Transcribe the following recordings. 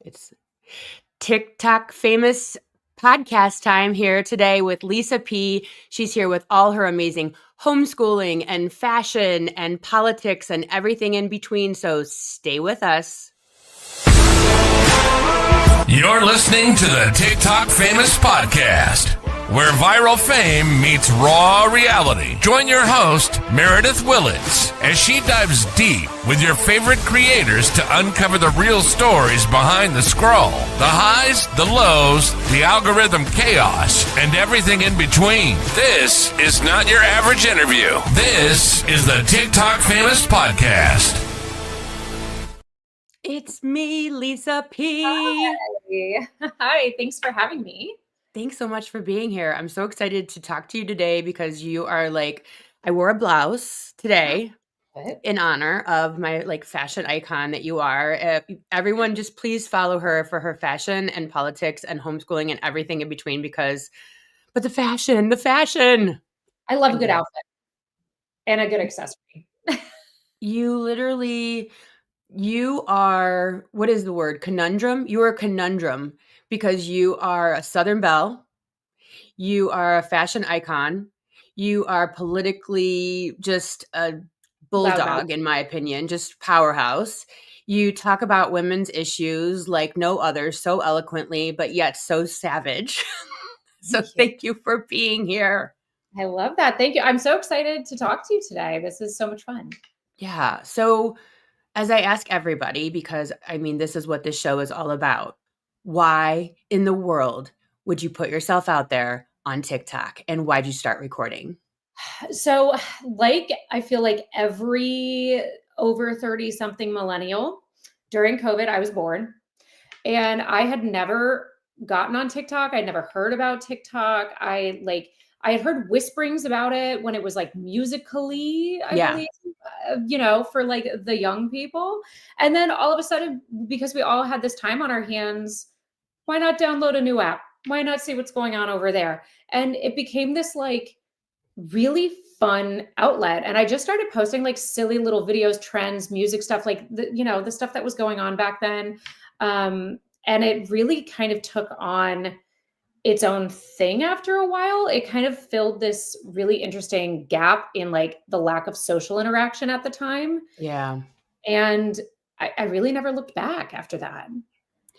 It's TikTok famous podcast time here today with Lisa P. She's here with all her amazing homeschooling and fashion and politics and everything in between. So stay with us. You're listening to the TikTok Famous Podcast, where viral fame meets raw reality. Join your host, Meredith Willits, as she dives deep with your favorite creators to uncover the real stories behind the scroll, the highs, the lows, the algorithm chaos, and everything in between. This is not your average interview. This is the TikTok Famous Podcast. It's me, Lisa P. Hi, thanks for having me. Thanks so much for being here. I'm so excited to talk to you today because you are I wore a blouse today in honor of my fashion icon that you are. Everyone just please follow her for her fashion and politics and homeschooling and everything in between but the fashion. I love a good outfit and a good accessory. You are, what is the word? Conundrum? You are a conundrum because you are a Southern belle. You are a fashion icon. You are politically just a bulldog, in my opinion, just powerhouse. You talk about women's issues like no other, so eloquently, but yet so savage. So thank you for being here. I love that. Thank you. I'm so excited to talk to you today. This is so much fun. Yeah. So as I ask everybody, because this is what this show is all about, why in the world would you put yourself out there on TikTok and why'd you start recording? So I feel like every over 30 something millennial during COVID, I was born and I had never gotten on TikTok. I'd never heard about TikTok. I had heard whisperings about it when it was Musically, I believe, for the young people. And then all of a sudden, because we all had this time on our hands, why not download a new app? Why not see what's going on over there? And it became this really fun outlet. And I just started posting silly little videos, trends, music stuff, the stuff that was going on back then. And it really kind of took on its own thing after a while. It kind of filled this really interesting gap in the lack of social interaction at the time. Yeah. And I really never looked back after that.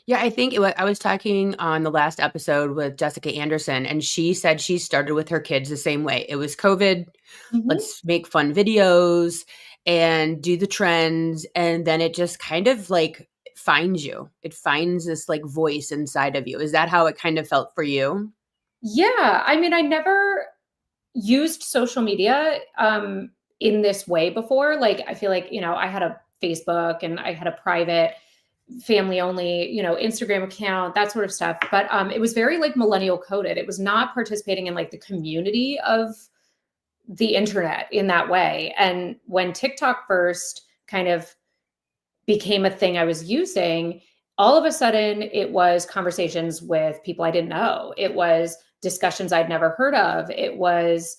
Yeah, I think I was talking on the last episode with Jessica Anderson, and she said she started with her kids the same way. It was COVID. Mm-hmm. Let's make fun videos and do the trends. And then it just kind of finds you. It finds this voice inside of you. Is that how it kind of felt for you? Yeah. I never used social media in this way before. I feel I had a Facebook and I had a private family only, Instagram account, that sort of stuff. But it was very millennial coded. It was not participating in the community of the internet in that way. And when TikTok first kind of became a thing I was using, all of a sudden it was conversations with people I didn't know. It was discussions I'd never heard of. It was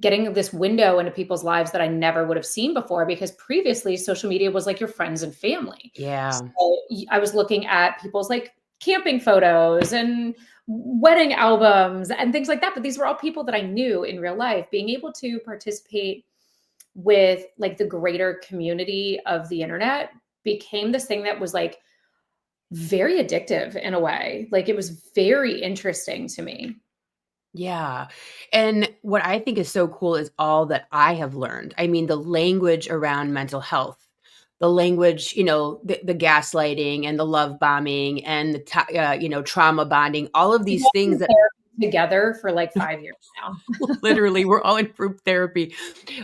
getting this window into people's lives that I never would have seen before, because previously social media was your friends and family. Yeah. So I was looking at people's camping photos and wedding albums and things like that. But these were all people that I knew in real life. Being able to participate with the greater community of the internet became this thing that was very addictive in a way. It was very interesting to me. Yeah. And what I think is so cool is all that I have learned. The language around mental health, the language, the gaslighting and the love bombing and the, trauma bonding, all of these things that together for 5 years now. Literally, we're all in group therapy.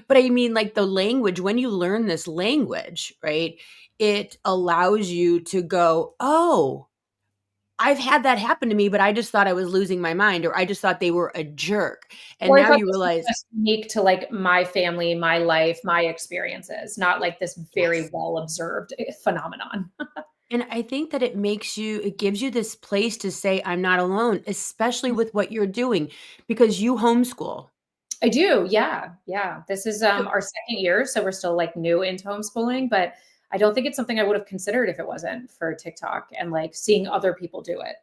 But the language, when you learn this language, right, it allows you to go, oh, I've had that happen to me, but I just thought I was losing my mind, or I just thought they were a jerk. And now you realize it's unique to my family, my life, my experiences, not this very well observed phenomenon. And I think that it gives you this place to say, I'm not alone, especially with what you're doing, because you homeschool. I do. Yeah. Yeah. This is our second year. So we're still new into homeschooling, but I don't think it's something I would have considered if it wasn't for TikTok and like seeing other people do it.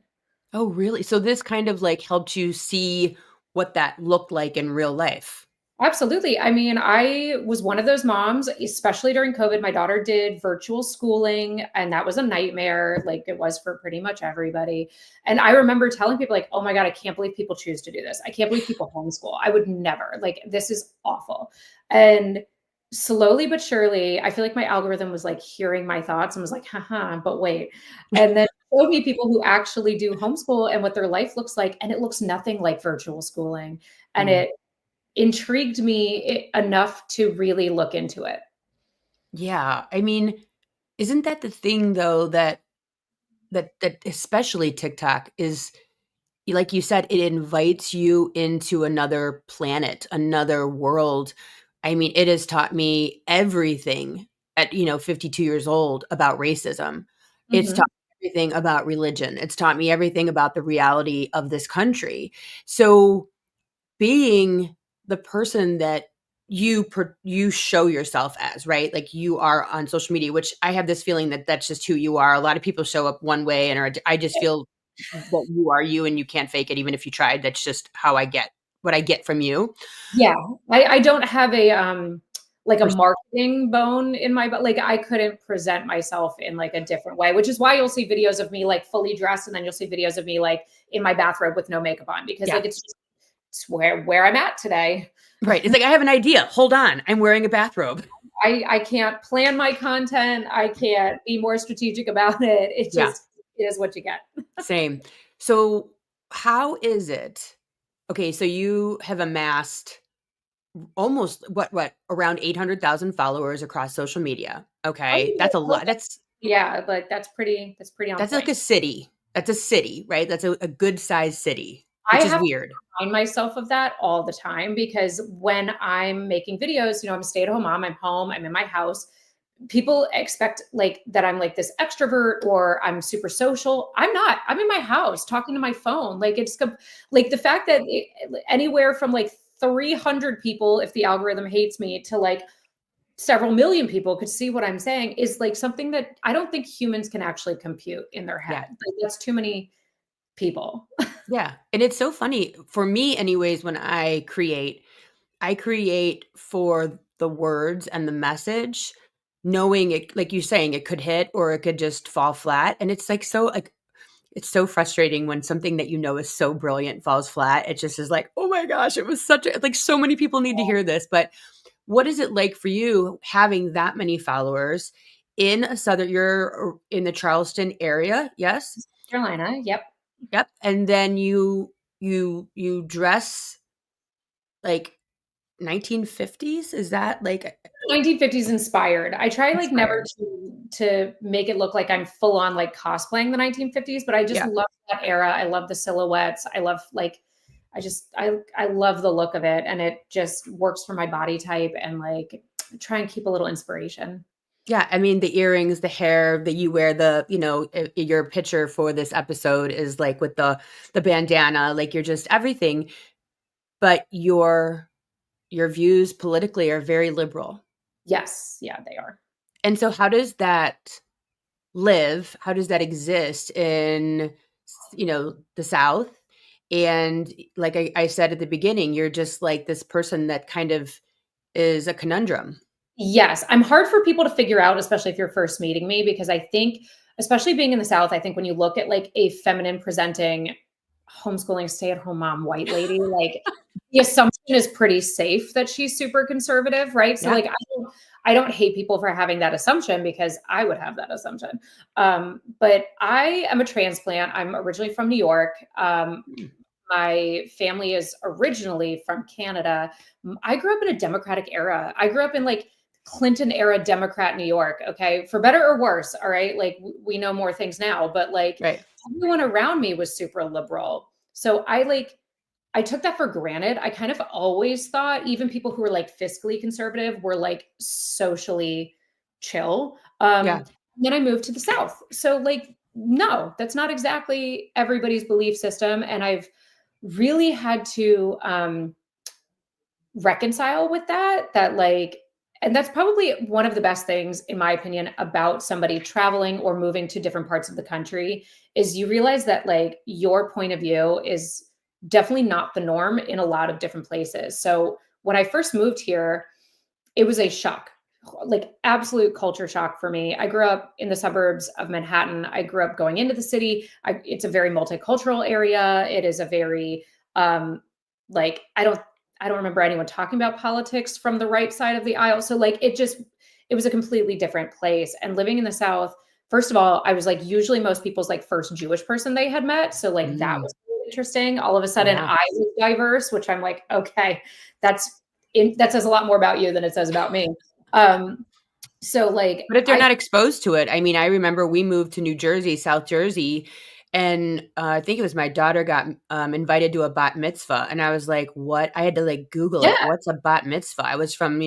Oh, really? So this kind of like helped you see what that looked like in real life. Absolutely. I mean, I was one of those moms, especially during COVID. My daughter did virtual schooling, and that was a nightmare, like it was for pretty much everybody. And I remember telling people, like, oh my God, I can't believe people choose to do this. I can't believe people homeschool. I would never, like, this is awful. And slowly but surely, I feel like my algorithm was like hearing my thoughts and was like, haha, but wait. And then showed me people who actually do homeschool and what their life looks like. And it looks nothing like virtual schooling. And Mm. it intrigued me enough to really look into it. Yeah. I mean, isn't that the thing though that especially TikTok is like you said, it invites you into another planet, another world. I mean, it has taught me everything at, 52 years old about racism. It's taught Mhm. me everything about religion. It's taught me everything about the reality of this country. So being the person that you show yourself as, right? Like you are on social media, which I have this feeling that that's just who you are. A lot of people show up one way and I just feel that you are you and you can't fake it even if you tried. That's just how I get what I get from you. Yeah, I don't have a, like a Pers- marketing bone in my butt. Like I couldn't present myself in like a different way, which is why you'll see videos of me like fully dressed, and then you'll see videos of me like in my bathrobe with no makeup on because Yeah, like it's where I'm at today. right. It's like I have an idea. Hold on. I'm wearing a bathrobe. I can't plan my content. I can't be more strategic about it. It Yeah, just is what you get. same. So how is it? Okay, so you have amassed almost what around 800,000 followers across social media. I Okay, mean, that's a lot. yeah, like that's pretty on That's like point. a city. That's a city, right? That's a good sized city, I which is have to weird. remind myself of that all the time because when I'm making videos, I'm a stay-at-home mom, I'm home, I'm in my house. People expect like that I'm like this extrovert or I'm super social. I'm not. I'm in my house talking to my phone. Like like the fact that anywhere from like 300 people, if the algorithm hates me, to like several million people could see what I'm saying is like something that I don't think humans can actually compute in their Yeah. head. Like that's too many people. Yeah. And it's so funny for me anyways when I create for the words and the message knowing it like you're saying it could hit or it could just fall flat and it's like it's so frustrating when something that you know is so brilliant falls flat. It just is like, "Oh my gosh, it was such a like so many people need to hear this." But what is it like for you having that many followers in a southern you're in the Charleston area, yes? Carolina, yep. Yep, and then you dress like 1950s? Is that like 1950s inspired. I try like never inspired? to make it look like I'm full on like cosplaying the 1950s, but I just Yeah. love that era. I love the silhouettes. I love like I love the look of it and it just works for my body type and like try and keep a little inspiration. Yeah, I mean, the earrings, the hair that you wear, your picture for this episode is like with the bandana, like you're just everything, but your views politically are very liberal. Yes, yeah, they are. And so how does that live? How does that exist in, the South? And like I said at the beginning, you're just like this person that kind of is a conundrum. Yes, I'm hard for people to figure out, especially if you're first meeting me, because I think, especially being in the South, I think when you look at like a feminine presenting homeschooling stay-at-home mom white lady, like the assumption is pretty safe that she's super conservative, right? So Yeah. like I don't hate people for having that assumption because I would have that assumption. But I am a transplant. I'm originally from New York. Mm. My family is originally from Canada. I grew up in a Democratic era. I grew up in like Clinton era Democrat New York. Okay. For better or worse. All right. Like we know more things now, but like Right. everyone around me was super liberal. So I took that for granted. I kind of always thought even people who were like fiscally conservative were like socially chill. Yeah. Then I moved to the South. So like, no, that's not exactly everybody's belief system. And I've really had to reconcile with that like and that's probably one of the best things, in my opinion, about somebody traveling or moving to different parts of the country is you realize that like your point of view is definitely not the norm in a lot of different places. So when I first moved here, it was a shock, like absolute culture shock for me. I grew up in the suburbs of Manhattan. I grew up going into the city. It's a very multicultural area. It is a very like I don't remember anyone talking about politics from the right side of the aisle. So like it was a completely different place. And living in the South, first of all, I was like usually most people's like first Jewish person they had met. So like that Mm, was really interesting. All of a sudden yeah. I was diverse, which I'm like, okay, that's that says a lot more about you than it says about me. Um, so like But if they're I not exposed to it, I mean, I remember we moved to New Jersey, South Jersey, and I think it was my daughter got invited to a bat mitzvah, and I was like, "What?" I had to like Google yeah, it. What's a bat mitzvah? I was from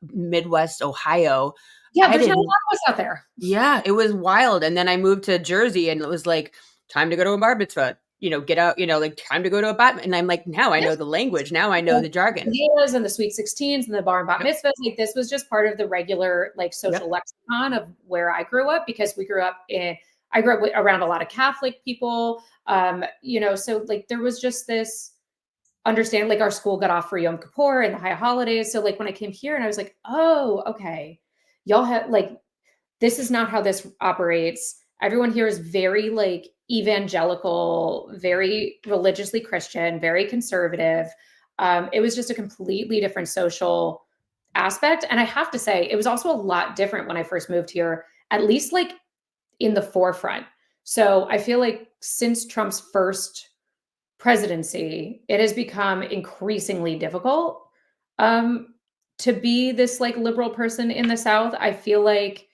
Midwest Ohio. yeah, I there's not a didn't. lot of us out there. Yeah, it was wild. And then I moved to Jersey, and it was like time to go to a bar mitzvah. Get out. Like time to go to a bat. And I'm like, now I Yeah. know the language. Now I know The the jargon. Quinceañeras and the sweet 16s and the bar and bat Yep. mitzvahs, like this was just part of the regular like social Yep. lexicon of where I grew up because I grew up around a lot of Catholic people. So like there was just this understand like our school got off for Yom Kippur and the high holidays. So like when I came here and I was like, oh, okay, y'all have like this is not how this operates. Everyone here is very like evangelical, very religiously Christian, very conservative. It was just a completely different social aspect. And I have to say, it was also a lot different when I first moved here, at least like in the forefront. So I feel like since Trump's first presidency, it has become increasingly difficult um, to be this like liberal person in the South. I feel like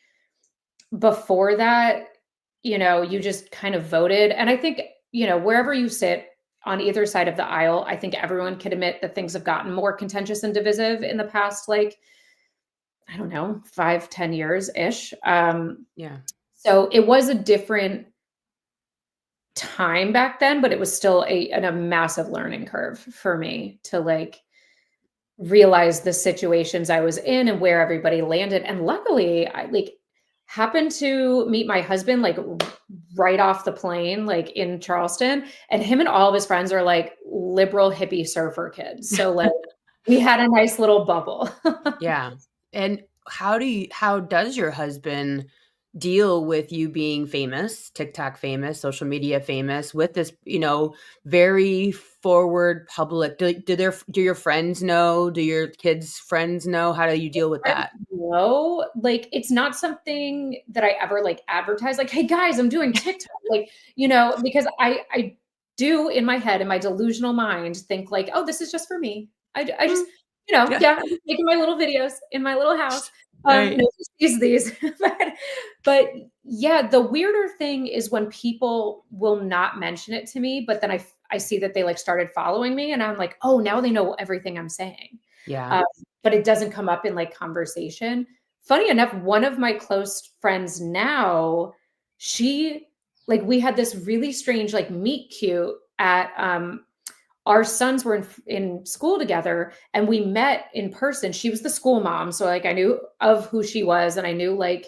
before that, you just kind of voted. And I think, wherever you sit on either side of the aisle, I think everyone can admit that things have gotten more contentious and divisive in the past, like, I don't know, 5, 10 years ish. Yeah. So it was a different time back then, but it was still a massive learning curve for me to like realize the situations I was in and where everybody landed. And luckily, I like happened to meet my husband like right off the plane, like in Charleston. And him and all of his friends are like liberal hippie surfer kids. So like we had a nice little bubble. Yeah. And how does your husband deal with you being famous, TikTok famous, social media famous with this, very forward public? Do your friends know? Do your kids' friends know? How do you deal with that? No, like it's not something that I ever like advertise, like, hey guys, I'm doing TikTok. Like, because I do in my head, in my delusional mind, think like, oh, this is just for me. I just, Mm, yeah. yeah, I'm just making my little videos in my little house. Right. No, just use these. but yeah, the weirder thing is when people will not mention it to me, but then I see that they like started following me and I'm like, oh, now they know everything I'm saying. Yeah. Um, but it doesn't come up in like conversation. Funny enough, one of my close friends now, she like we had this really strange like meet cute at our sons were in school together and we met in person. She was the school mom, so like I knew of who she was and I knew like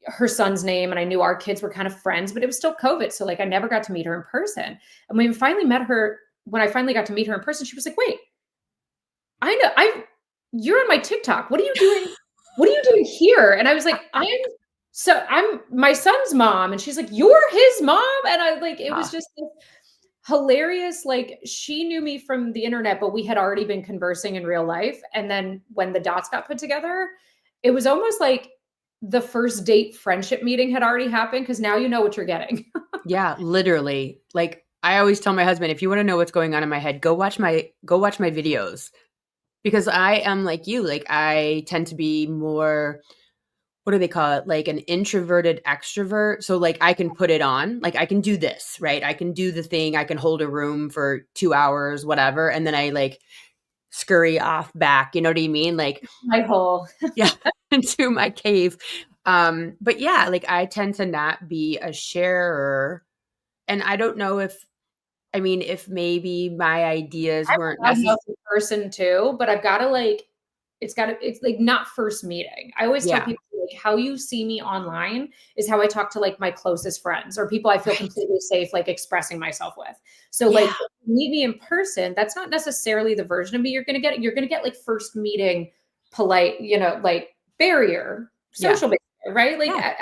her son's name and I knew our kids were kind of friends, but it was still COVID, so like I never got to meet her in person. And when I finally got to meet her in person, she was like, "Wait, I know you're on my TikTok. What are you doing? What are you doing here?" And I was like, I'm my son's mom." And she's like, "You're his mom?" And I like, it was Ah, just this hilarious. Like she knew me from the internet, but we had already been conversing in real life. And then when the dots got put together, it was almost like the first date friendship meeting had already happened because now you know what you're getting. yeah, literally. Like I always tell my husband, if you want to know what's going on in my head, go watch my videos because I am like you. Like I tend to be more, what do they call it? Like an introverted extrovert. So like I can put it on, like I can do this, right? I can do the thing. I can hold a room for 2 hours, whatever. And then I like scurry off back. You know what I mean? Like, My whole yeah, into my cave. But yeah, like I tend to not be a sharer. And I don't know if maybe my ideas I'm weren't a necessary. loudmouth person too, but I've got to like it's like not first meeting. I always tell Yeah. people like how you see me online is how I talk to like my closest friends or people I feel Right. completely safe like expressing myself with. So like Yeah. if you meet me in person, that's not necessarily the version of me you're gonna get. You're gonna get like first meeting, polite, like barrier, Yeah. social barrier, right? Like Yeah.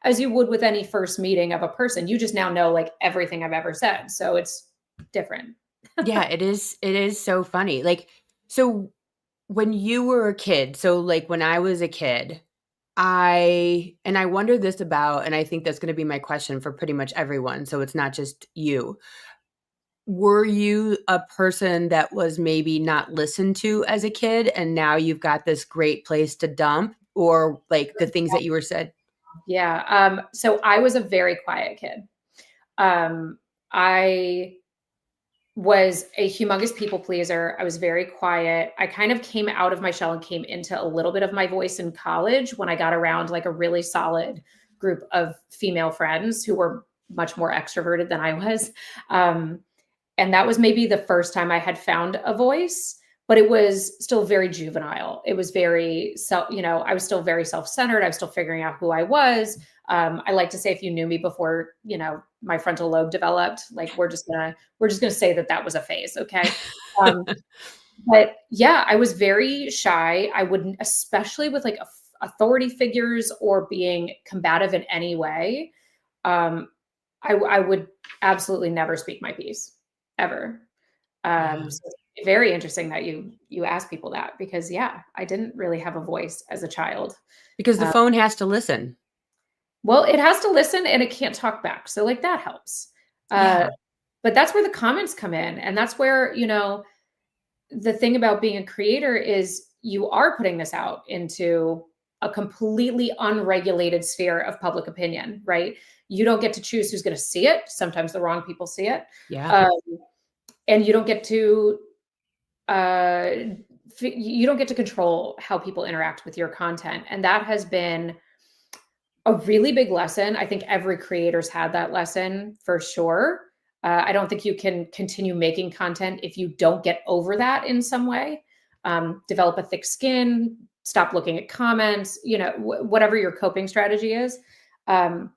as you would with any first meeting of a person, you just now know like everything I've ever said. So it's different. Yeah, it is so funny. Like, so when you were a kid, so like when I was a kid, I wonder this about, and I think that's going to be my question for pretty much everyone, so it's not just you. Were you a person that was maybe not listened to as a kid and now you've got this great place to dump, or like the things that you were said? Yeah. So I was a very quiet kid. I was a humongous people pleaser. I was very quiet. I kind of came out of my shell and came into a little bit of my voice in college when I got around like a really solid group of female friends who were much more extroverted than I was. Um, and that was maybe the first time I had found a voice, but it was still very juvenile. It was very I was still very self-centered. I was still figuring out who I was. I like to say if you knew me before, my frontal lobe developed, like we're just gonna say that that was a phase, okay? Um, but yeah, I was very shy. I wouldn't, especially with like authority figures or being combative in any way. Um, I would absolutely never speak my piece ever. Yeah. So it's very interesting that you ask people that because yeah, I didn't really have a voice as a child. Because the Uh, phone has to listen. well, it has to listen and it can't talk back, so like that helps. Uh, Yeah. but that's where the comments come in, and that's where the thing about being a creator is you are putting this out into a completely unregulated sphere of public opinion, right? You don't get to choose who's going to see it. Sometimes the wrong people see it. Yeah. Um, and uh, you don't get to control how people interact with your content. And that has been a really big lesson. I think every creator's had that lesson for sure. I don't think you can continue making content if you don't get over that in some way. Develop a thick skin, stop looking at comments, whatever your coping strategy is. Um,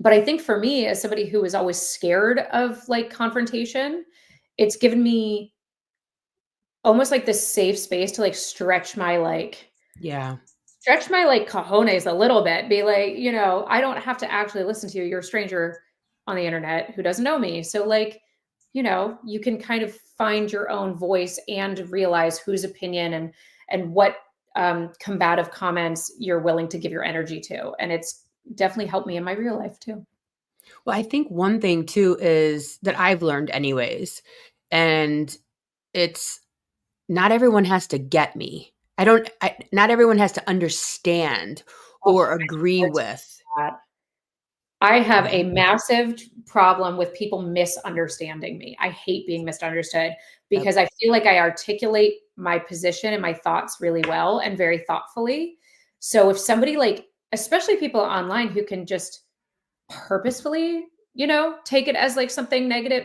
but I think for me, as somebody who is always scared of like confrontation, it's given me almost like this safe space to like Yeah. stretch my like cojones a little bit, be like, I don't have to actually listen to you. You're a stranger on the internet who doesn't know me. So like, you can kind of find your own voice and realize whose opinion and what combative comments you're willing to give your energy to. And it's definitely helped me in my real life too. Well, I think one thing too is that I've learned anyways, and it's not everyone has to get me. Not everyone has to understand Oh, or agree with. I have Yeah. a massive problem with people misunderstanding me. I hate being misunderstood Yep. because I feel like I articulate my position and my thoughts really well and very thoughtfully. So if somebody like, especially people online who can just purposefully, take it as like something negative,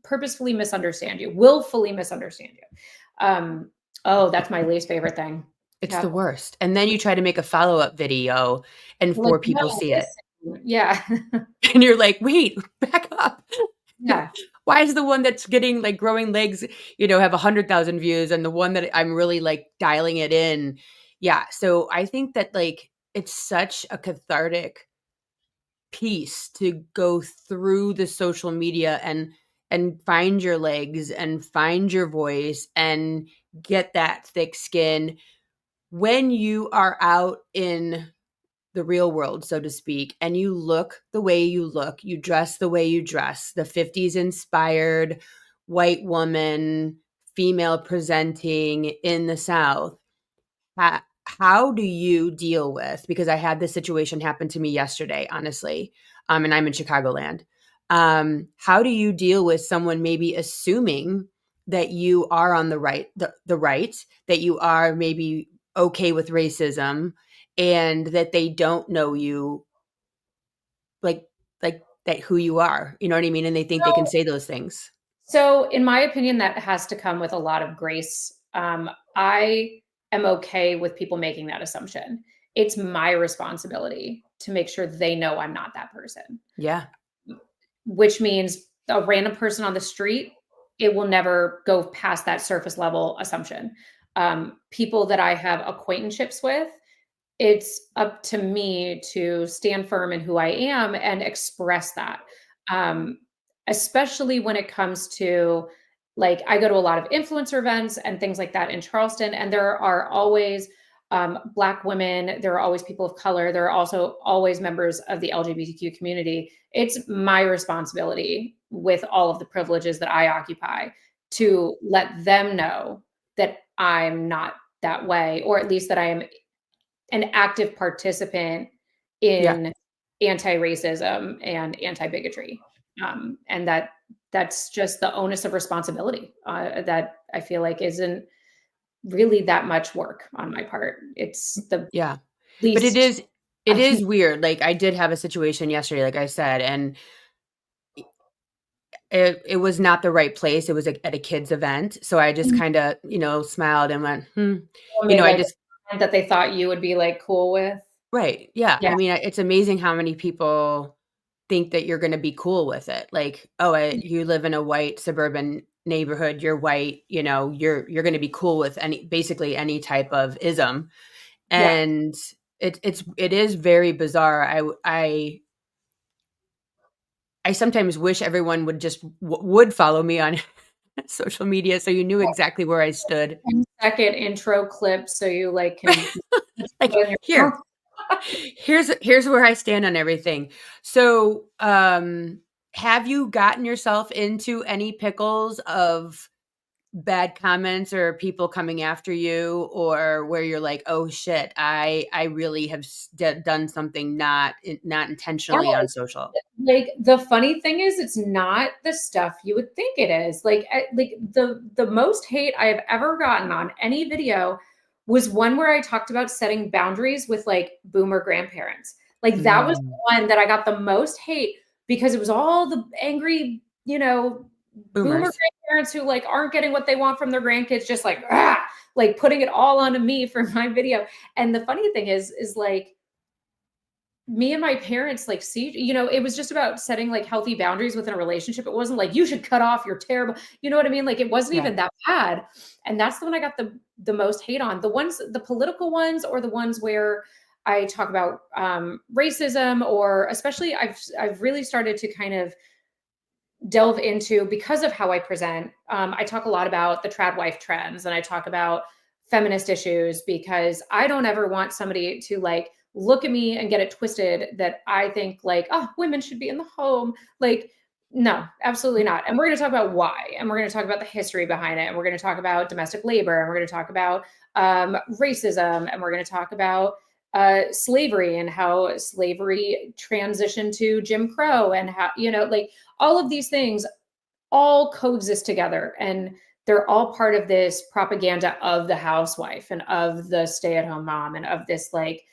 purposefully misunderstand you, willfully misunderstand you. Oh, that's my least favorite thing to It's the happen. worst. And then you try to make a follow-up video and Like, 4 no, people see it. listen. Yeah. And you're like, "Wait, back up." Yeah. Why is the one that's getting like growing legs, have 100,000 views and the one that I'm really like dialing it in? Yeah. So I think that like it's such a cathartic piece to go through the social media and find your legs and find your voice and get that thick skin when you are out in the real world, so to speak, and you look the way you look, you dress the way you dress, the 50s inspired white woman, female presenting in the South. How do you deal with, because I had this situation happen to me yesterday, honestly, and I'm in Chicagoland. How do you deal with someone maybe assuming that you are on the right, that you are maybe okay with racism, and that they don't know you like that who you are, you know what I mean? And they think they can say those things. So, in my opinion, that has to come with a lot of grace. I am okay with people making that assumption. It's my responsibility to make sure they know I'm not that person, Yeah. which means a random person on the street, it will never go past that surface level assumption. People that I have acquaintanceships with, it's up to me to stand firm in who I am and express that. Um, Especially when it comes to, like, I go to a lot of influencer events and things like that in Charleston, and there are always Black women, there are always people of color, there are also always members of the LGBTQ community. It's my responsibility, with all of the privileges that I occupy, to let them know that I'm not that way, or at least that I am an active participant Yeah. in anti-racism and anti-bigotry. And that's just the onus of responsibility, that I feel like isn't really that much work on my part. It's the Yeah. But least it I can. is weird. Like, I did have a situation yesterday, like I said, and it was not the right place. It was at a kids event. So I just kind of, smiled and went, "Hmm." Made I like just a comment that they thought you would be like cool with. right. Yeah. Yeah. I mean, it's amazing how many people think that you're going to be cool with it. Like, oh, you live in a white suburban neighborhood, you're white, you're going to be cool with basically any type of ism. Yeah. And it is very bizarre. I sometimes wish everyone would just would follow me on social media so you knew exactly where I stood. 10-second intro clip so you like can Like, put in your here, mouth. here's where I stand on everything. So, have you gotten yourself into any pickles of bad comments or people coming after you, or where you're like, "Oh shit, I really have done something not intentionally on social." Like, the funny thing is it's not the stuff you would think it is. Like, the most hate I have ever gotten on any video was one where I talked about setting boundaries with, like, boomer grandparents. Like, that was Mm, the one that I got the most hate, because it was all the angry, boomer boomers. grandparents who, like, aren't getting what they want from their grandkids, just like, "Ah!" Like, putting it all onto me for my video. And the funny thing is, like, me and my parents, like, see, it was just about setting, like, healthy boundaries within a relationship. It wasn't like, "You should cut off, you're terrible." You know what I mean? Like, it wasn't Yeah. even that bad, and that's the one I got the most hate on. The political ones, or the ones where I talk about, racism, or especially I've really started to kind of delve into, because of how I present. I talk a lot about the trad wife trends, and I talk about feminist issues, because I don't ever want somebody to, like, look at me and get it twisted that I think, like, oh, women should be in the home. Like, no, absolutely not. And we're going to talk about why, and we're going to talk about the history behind it, and we're going to talk about domestic labor, and we're going to talk about racism, and we're going to talk about slavery, and how slavery transitioned to Jim Crow, and how, like, all of these things all coexist together, and they're all part of this propaganda of the housewife and of the stay-at-home mom, and of this, like,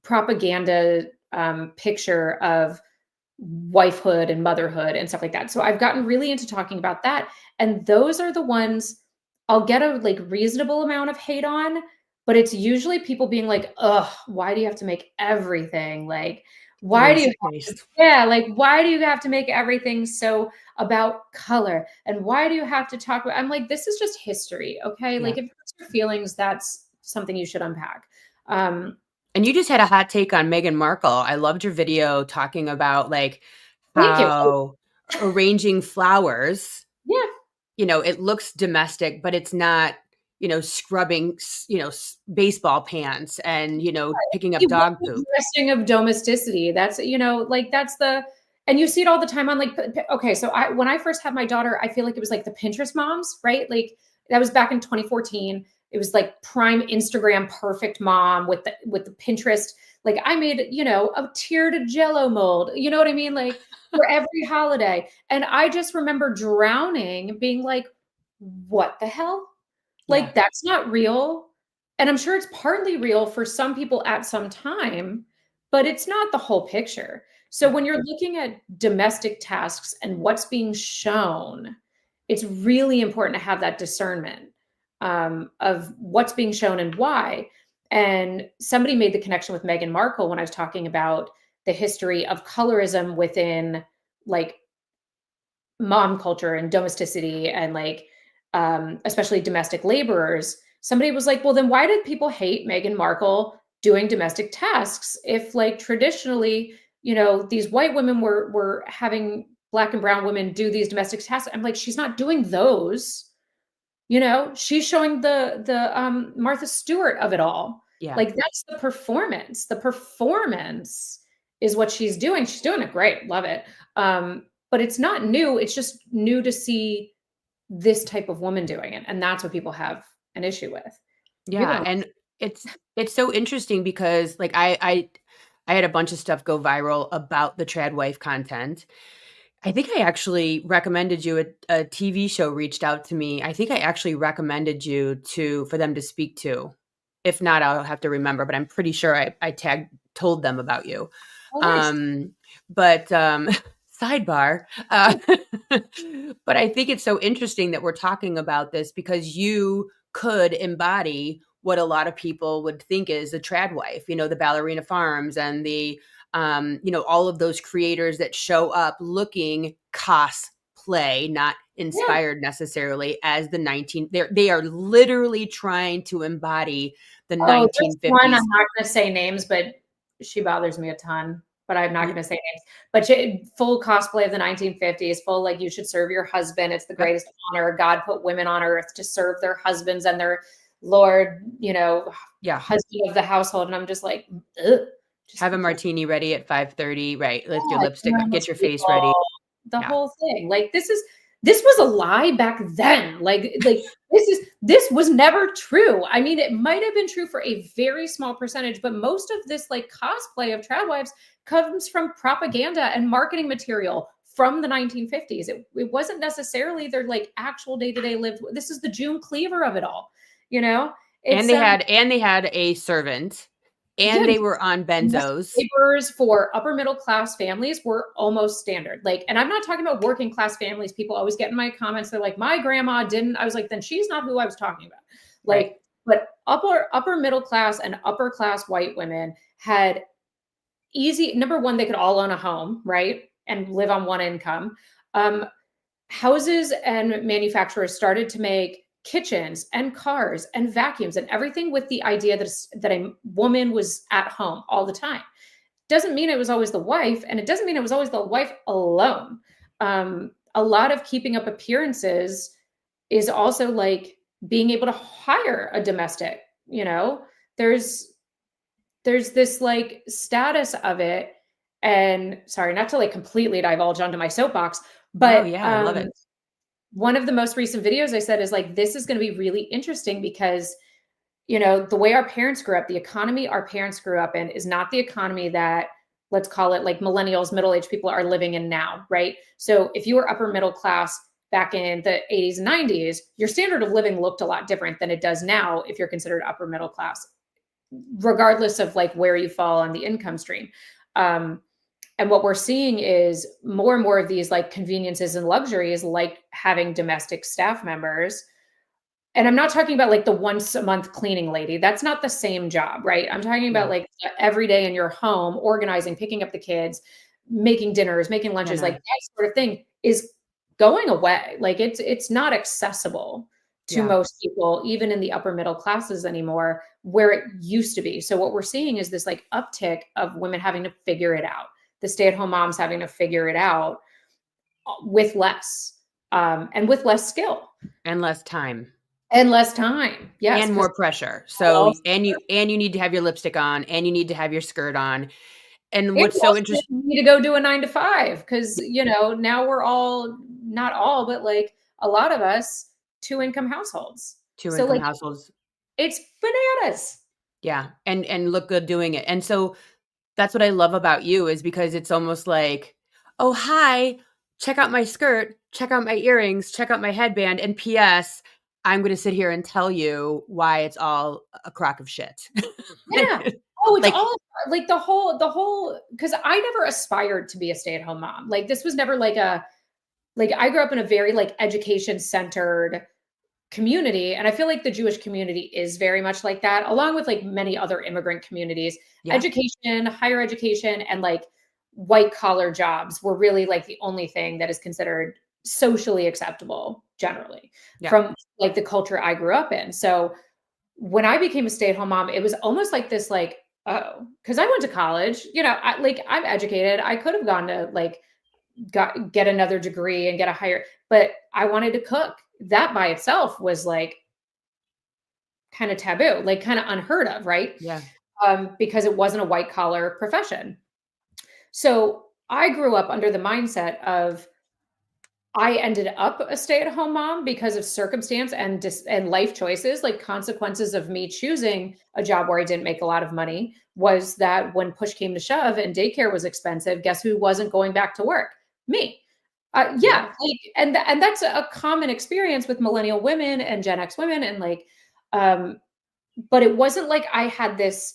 propaganda picture of wifehood and motherhood and stuff like that. So I've gotten really into talking about that, and those are the ones I'll get a, like, reasonable amount of hate on, but it's usually people being like, "Ugh, why do you have to make everything, like, why do you Racy have to, based. yeah, like, why do you have to make everything so about color? And why do you have to talk about," I'm like, "This is just history, okay? Yeah. Like, if it's your feelings, that's something you should unpack." Um, And you just had a hot take on Meghan Markle. I loved your video talking about, like, Thank you. how arranging flowers, Yeah. it looks domestic, but it's not, scrubbing, baseball pants and, picking up What dog the poop. dressing of domesticity? That's, like, that's the, and you see it all the time on, like, okay, so when I first had my daughter, I feel like it was like the Pinterest moms, right? Like, that was back in 2014. It was like prime Instagram perfect mom with the Pinterest. Like, I made, a tiered Jello mold. You know what I mean? Like, for every holiday. And I just remember drowning, being like, what the hell? Yeah. Like, that's not real. And I'm sure it's partly real for some people at some time, but it's not the whole picture. So Yeah. when you're looking at domestic tasks and what's being shown, it's really important to have that discernment. of what's being shown and why. And somebody made the connection with Meghan Markle when I was talking about the history of colorism within like mom culture and domesticity and like especially domestic laborers. Somebody was like, well, then why did people hate Meghan Markle doing domestic tasks if like traditionally, these white women were having black and brown women do these domestic tasks? I'm like, she's not doing those. She's showing the Martha Stewart of it all. Yeah. Like that's the performance. The performance is what she's doing. She's doing it great. Love it. But it's not new. It's just new to see this type of woman doing it. And that's what people have an issue with. People Yeah, don't. and it's so interesting because like I had a bunch of stuff go viral about the trad wife content. I think I actually recommended you a TV show reached out to me. I think I actually recommended you to for them to speak to. If not, I'll have to remember, but I'm pretty sure I told them about you. Oh, nice. Um, but sidebar, but I think it's so interesting that we're talking about this because you could embody what a lot of people would think is a trad wife, the ballerina farms and the all of those creators that show up looking cosplay, not Yeah. inspired necessarily as the 19 they are literally trying to embody the Oh, there's one, I'm 1950s. not gonna say names, but she bothers me a ton, but I'm not Y- gonna say names. But she full cosplay of the 1950s, full like, "You should serve your husband, it's the Yep. greatest honor. God put women on earth to serve their husbands and their Lord, Yeah. husband of the household," and I'm just like, "Ugh." Just Have a martini ready at 5:30, right? Lift your yeah, lipstick, get those your face ready. people, the Yeah. whole thing. Like this was a lie back then. Like this was never true. I mean, it might have been true for a very small percentage, but most of this like cosplay of trad wives comes from propaganda and marketing material from the 1950s. It wasn't necessarily their like actual day-to-day lived. This is the June Cleaver of it all, you know? And It's they had a servant and yeah, they were on domestic benzos. laborers for upper middle class families were almost standard. Like, and I'm not talking about working class families. People always get in my comments. They're like, my grandma didn't. I was like, then she's not who I was talking about. Right. Like, but upper middle class and upper class white women had easy, number one, they could all own a home, right? And live on one income. Um, Houses and manufacturers started to make kitchens and cars and vacuums and everything with the idea that a woman was at home all the time. Doesn't mean it was always the wife, and it doesn't mean it was always the wife alone. A lot of keeping up appearances is also like being able to hire a domestic. There's this like status of it, and sorry, not to like completely divulge onto my soapbox, No, but yeah, I love it. one of the most recent videos I said is like, this is going to be really interesting because, the way our parents grew up, the economy our parents grew up in is not the economy that, let's call it like millennials, middle-aged people are living in now, right? So if you were upper middle class back in the 80s and 90s, your standard of living looked a lot different than it does now if you're considered upper middle class, regardless of like where you fall on the income stream. Um, and what we're seeing is more and more of these like conveniences and luxuries, like having domestic staff members. And I'm not talking about like the once a month cleaning lady. That's not the same job, right? I'm talking about No. like every day in your home, organizing, picking up the kids, making dinners, making Yeah, lunches, like no. that sort of thing is going away. Like it's not accessible to Yeah. most people, even in the upper middle classes anymore, where it used to be. So what we're seeing is this like uptick of women having to figure it out, the stay-at-home moms having to figure it out with less and with less skill And less time and less time. Yes, and because more pressure. So and you need to have your lipstick on and you need to have your skirt on. And and what's you so also interesting, need to go do a 9 to 5 because now we're all, not all, but like a lot of us, two income households. two So income like households. it's bananas. Yeah. And look good doing it. And so that's what I love about you is because it's almost like, "Oh, hi, check out my skirt, check out my earrings, check out my headband, and PS, I'm gonna sit here and tell you why it's all a crock of shit." Yeah. Oh, it's Like all like the whole because I never aspired to be a stay-at-home mom. Like this was never like I grew up in a very like education centered community, and I feel like the Jewish community is very much like that, along with like many other immigrant communities. Yeah. Education, higher education, and like white collar jobs were really like the only thing that is considered socially acceptable generally Yeah. from like the culture I grew up in. So when I became a stay-at-home mom, it was almost like this like, oh, because I went to college, I'm educated. I could have gone to like get another degree and get a higher, but I wanted to cook. That by itself was like kind of taboo, like kind of unheard of, right? Yeah. Because it wasn't a white collar profession. So I grew up under the mindset of I ended up a stay-at-home mom because of circumstance and life choices, like consequences of me choosing a job where I didn't make a lot of money was that when push came to shove and daycare was expensive, guess who wasn't going back to work? Me. Yep. Yeah, like, and that's a common experience with millennial women and Gen X women, and like, um, but it wasn't like I had this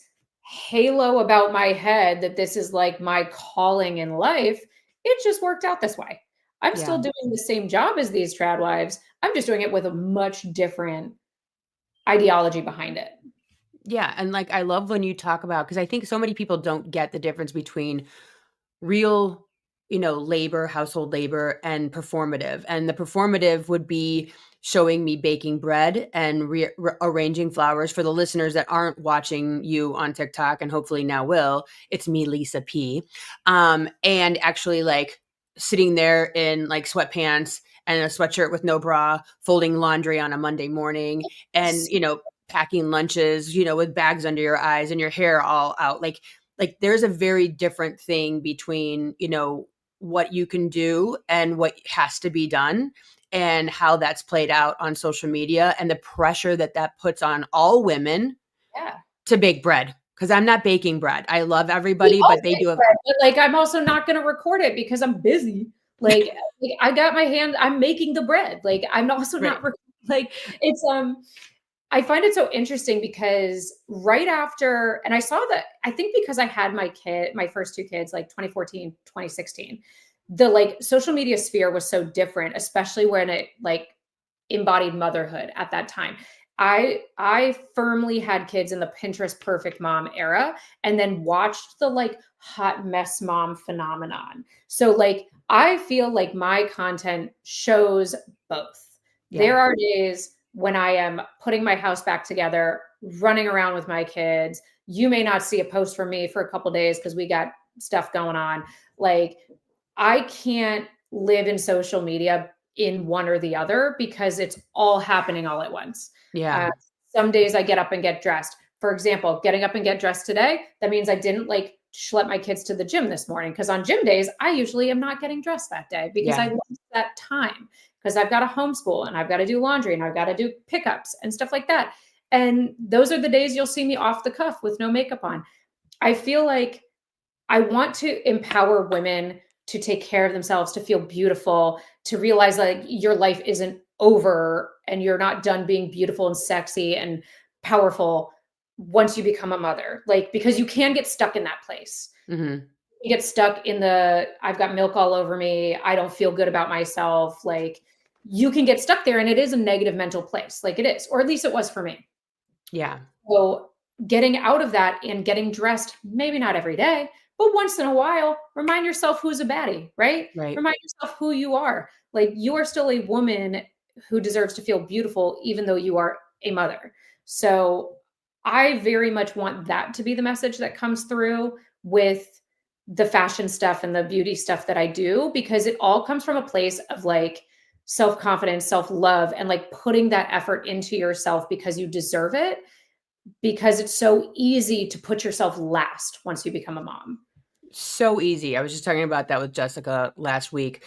halo about my head that this is like my calling in life. It just worked out this way. I'm still Yeah. doing the same job as these trad wives. I'm just doing it with a much different ideology behind it. Yeah. And like, I love when you talk about, because I think so many people don't get the difference between real, labor, household labor, and performative. And the performative would be showing me baking bread and arranging flowers. For the listeners that aren't watching you on TikTok and hopefully now will, it's me, Lisa P. And actually like sitting there in like sweatpants and a sweatshirt with no bra, folding laundry on a Monday morning and, packing lunches, with bags under your eyes and your hair all out. Like there's a very different thing between, what you can do and what has to be done and how that's played out on social media and the pressure that that puts on all women Yeah. to bake bread. Cause I'm not baking bread. I love We everybody, all but they take do have, credit, but, like, I'm also not gonna record it because I'm busy. Like, I got my hand I'm making the bread. Like, I'm also right. not like, it's, I find it so interesting because right after and I saw that I think because I had my first 2 kids, like, 2014, 2016, the, like, social media sphere was so different, especially when it, like, embodied motherhood at that time. I firmly had kids in the Pinterest perfect mom era and then watched the like hot mess mom phenomenon. So like I feel like my content shows both. Yeah. There are days when I am putting my house back together, running around with my kids. You may not see a post from me for a couple days because we got stuff going on. Like I can't live in social media in one or the other because it's all happening all at once. Yeah. Uh, some days I get up and get dressed. For example, getting up and get dressed today, that means I didn't like schlep my kids to the gym this morning because on gym days, I usually am not getting dressed that day because I Yeah. lost that time because I've got to homeschool and I've got to do laundry and I've got to do pickups and stuff like that. And those are the days you'll see me off the cuff with no makeup on. I feel like I want to empower women to take care of themselves, to feel beautiful, to realize like your life isn't over and you're not done being beautiful and sexy and powerful once you become a mother. Like, because you can get stuck in that place. Hmm. You get stuck in the I've got milk all over me. I don't feel good about myself. Like, you can get stuck there and it is a negative mental place. Like, it is, or at least it was for me. Yeah. So getting out of that and getting dressed, maybe not every day, but once in a while, remind yourself who's a baddie, right? Right. Remind yourself who you are. Like you are still a woman who deserves to feel beautiful, even though you are a mother. So I very much want that to be the message that comes through with the fashion stuff and the beauty stuff that I do, because it all comes from a place of like self confidence, self love, and like putting that effort into yourself because you deserve it because it's so easy to put yourself last once you become a mom. So easy. I was just talking about that with Jessica last week.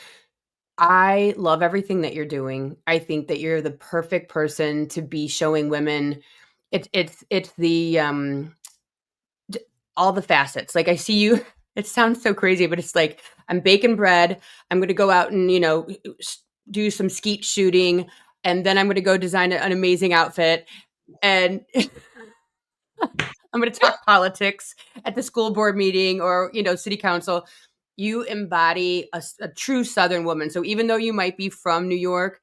I love everything that you're doing. I think that you're the perfect person to be showing women it's the all the facets. Like I see you it sounds so crazy, but it's like I'm baking bread, I'm going to go out and, do some skeet shooting, and then I'm going to go design an amazing outfit, and I'm going to talk politics at the school board meeting or, city council. You embody a true Southern woman. So even though you might be from New York,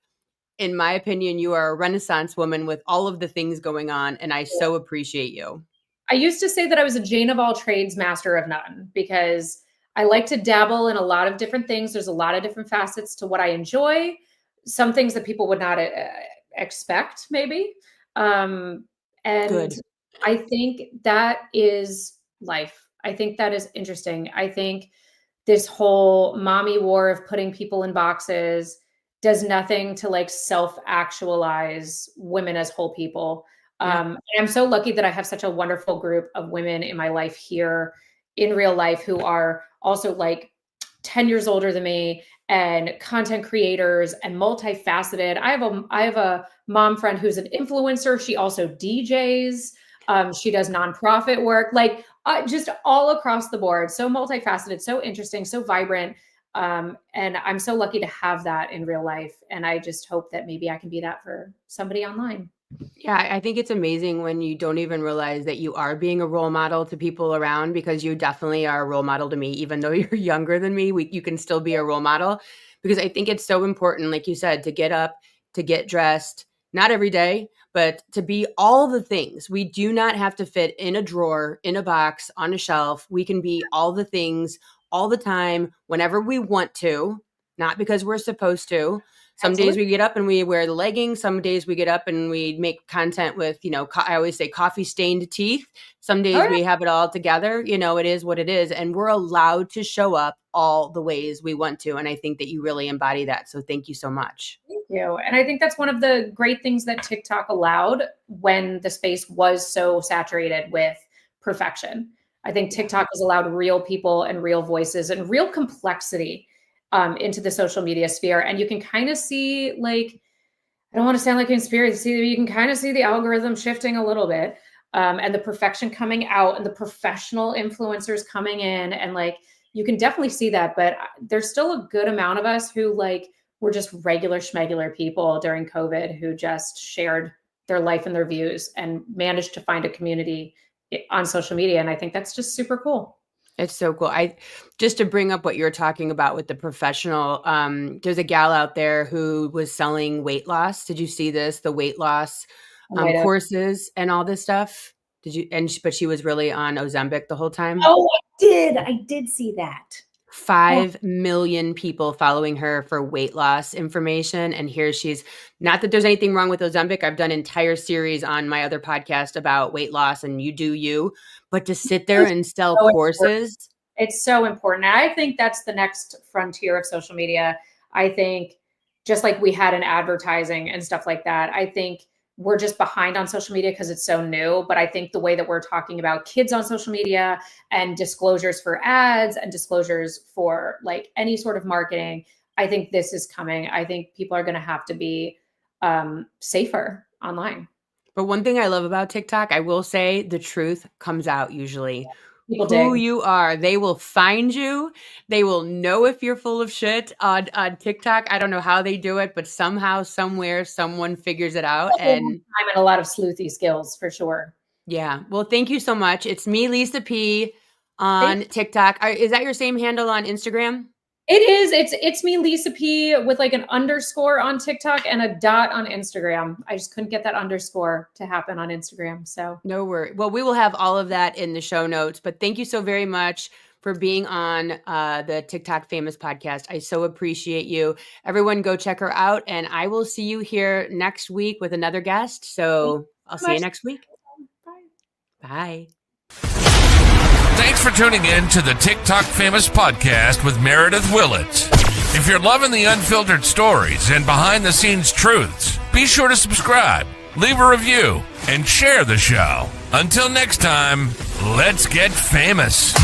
in my opinion, you are a Renaissance woman with all of the things going on, and I so appreciate you. I used to say that I was a Jane of all trades, master of none, because I like to dabble in a lot of different things. There's a lot of different facets to what I enjoy. Some things that people would not expect, maybe. And Good. I think that is life. I think that is interesting. I think this whole mommy war of putting people in boxes does nothing to like self-actualize women as whole people. Yeah. And I'm so lucky that I have such a wonderful group of women in my life here in real life who are also like 10 years older than me and content creators and multifaceted. I have a mom friend who's an influencer. She also DJs. She does nonprofit work, like just all across the board. So multifaceted, so interesting, so vibrant. And I'm so lucky to have that in real life. And I just hope that maybe I can be that for somebody online. Yeah, I think it's amazing when you don't even realize that you are being a role model to people around, because you definitely are a role model to me. Even though you're younger than me, you can still be a role model, because I think it's so important, like you said, to get up, to get dressed, not every day, but to be all the things. We do not have to fit in a drawer, in a box, on a shelf. We can be all the things all the time, whenever we want to, not because we're supposed to. Some days Absolutely. we get up and we wear the leggings. Some days we get up and we make content with, I always say coffee stained teeth. Some Oh, days yeah. we have it all together. It is what it is. And we're allowed to show up all the ways we want to. And I think that you really embody that. So thank you so much. Thank you. And I think that's one of the great things that TikTok allowed when the space was so saturated with perfection. I think TikTok has allowed real people and real voices and real complexity into the social media sphere. And you can kind of see, like, I don't want to sound like a conspiracy, but you can kind of see the algorithm shifting a little bit, and the perfection coming out and the professional influencers coming in. And like, you can definitely see that, but there's still a good amount of us who like, were just regular schmegular people during COVID who just shared their life and their views and managed to find a community on social media. And I think that's just super cool. It's so cool. Just to bring up what you're talking about with the professional, there's a gal out there who was selling weight loss. Did you see this? The weight loss I might have. courses and all this stuff. Did you? But she was really on Ozempic the whole time. Oh, I did. I did see that. Oh, 5 million people following her for weight loss information. And here she's, not that there's anything wrong with Ozempic. I've done entire series on my other podcast about weight loss, and you do you, but to sit there and sell so courses. it's so important. And I think that's the next frontier of social media. I think just like we had in advertising and stuff like that, I think we're just behind on social media because it's so new. But I think the way that we're talking about kids on social media and disclosures for ads and disclosures for like any sort of marketing, I think this is coming. I think people are going to have to be safer online. But one thing I love about TikTok, I will say the truth comes out usually. People Who dig. you are. They will find you. They will know if you're full of shit on TikTok. I don't know how they do it, but somehow, somewhere, someone figures it out. And Time and a lot of sleuthy skills for sure. yeah, well, thank you so much. It's me, Lisa P, on TikTok. Is that your same handle on Instagram? It is. It's me, Lisa P, with like an underscore on TikTok and a dot on Instagram. I just couldn't get that underscore to happen on Instagram. So No worry. Well, we will have all of that in the show notes. But thank you so very much for being on the TikTok Famous podcast. I so appreciate you. Everyone go check her out. And I will see you here next week with another guest. So I'll see you next week. Bye. Bye. Thanks for tuning in to the TikTok Famous podcast with Meredith Willits. If you're loving the unfiltered stories and behind-the-scenes truths, be sure to subscribe, leave a review, and share the show. Until next time, let's get famous.